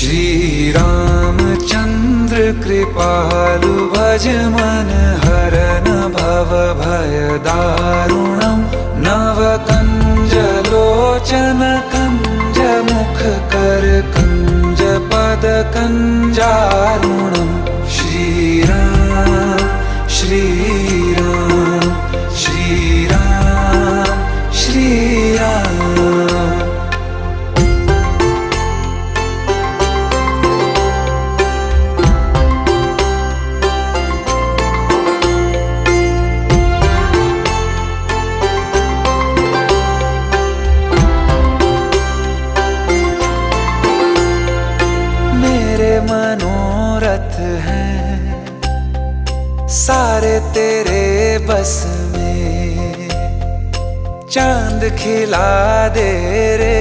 श्री रामचंद्र कृपालु भज मन हरन भव भय दारुणम नव कंज लोचन कंज मुख कर कंज पद कंजारुणम श्री राम श्री राम श्री राम श्री राम। मनोरथ हैं सारे तेरे बस में, चांद खिला दे रे